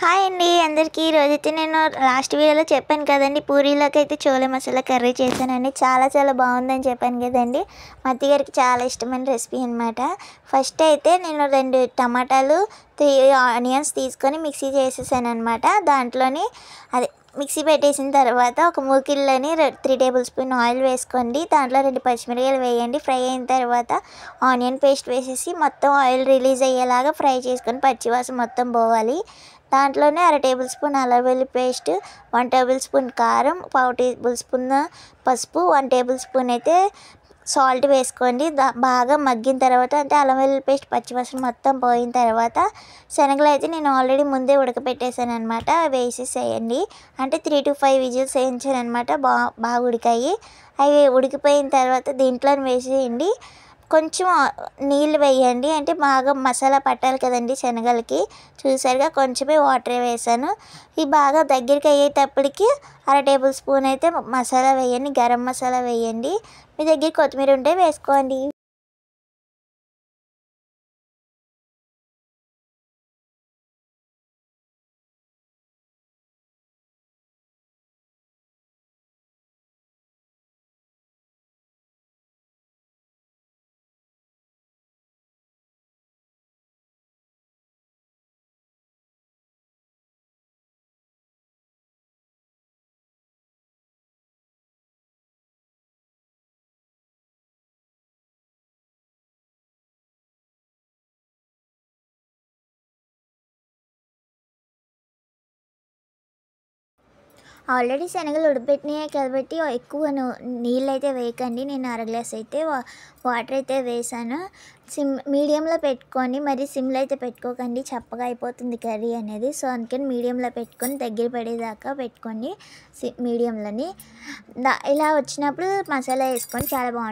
Hi అండి అందరికీ. ఈరోజైతే నేను లాస్ట్ వీడియోలో చెప్పాను కదండి, పూరీలోకి అయితే చోలే మసాలా కర్రీ చేశానండి. చాలా బాగుందని చెప్పాను కదండి. మా అత్తయ్య గారికి చాలా ఇష్టమైన రెసిపీ అనమాట. ఫస్ట్ అయితే నేను 2 టమాటాలు 3 ఆనియన్స్ తీసుకొని మిక్సీ చేసేసాను అనమాట. దాంట్లోని అదే మిక్సీ పెట్టేసిన తర్వాత ఒక మూకిల్లోని 3 టేబుల్ స్పూన్ ఆయిల్ వేసుకోండి. దాంట్లో 2 పచ్చిమిరపకాయలు వేయండి. ఫ్రై అయిన తర్వాత ఆనియన్ పేస్ట్ వేసేసి మొత్తం ఆయిల్ రిలీజ్ అయ్యేలాగా ఫ్రై చేసుకొని పచ్చివాసన మొత్తం పోవాలి. దాంట్లోనే 1/2 టేబుల్ స్పూన్ అల్లం వెల్లుల్లి పేస్ట్, 1 టేబుల్ స్పూన్ కారం, 1/2 టేబుల్ స్పూన్ పసుపు, 1 టేబుల్ స్పూన్ అయితే సాల్ట్ వేసుకోండి. బాగా మగ్గిన తర్వాత అంటే అల్లం వెల్లుల్లి పేస్ట్ పచ్చివాసన మొత్తం పోయిన తర్వాత శనగలు అయితే నేను ఆల్రెడీ ముందే ఉడకపెట్టేసాను అనమాట. అవి వేసేసేయండి. అంటే 3 to 5 విజిల్స్ వేయించాను అనమాట. బాగా ఉడికాయి. అవి ఉడికిపోయిన తర్వాత దీంట్లో వేసేయండి. కొంచెం నీళ్ళు వేయండి, అంటే బాగా మసాలా పట్టాలి కదండి శనగలకి. చూసారుగా కొంచెమే వాటర్ వేసాను. ఇవి బాగా దగ్గరికి అయ్యేటప్పటికి 1/2 టేబుల్ స్పూన్ అయితే మసాలా వేయండి, గరం మసాలా వేయండి. మీ దగ్గర కొత్తిమీర ఉంటే వేసుకోండి. ఆల్రెడీ శనగలు ఉడకబెట్టినాయి కాబట్టి ఎక్కువ నీళ్ళు అయితే వేయకండి. నేను 1/2 గ్లాస్ అయితే వాటర్ అయితే వేసాను. మీడియంలో పెట్టుకొని, మరి సిమ్లో అయితే పెట్టుకోకండి, చప్పగా అయిపోతుంది కర్రీ అనేది. సో అందుకని మీడియంలో పెట్టుకొని దగ్గర పడేదాకా పెట్టుకోండి. మీడియంలోని ఇలా వచ్చినప్పుడు మసాలా వేసుకొని చాలా బాగుంటుంది.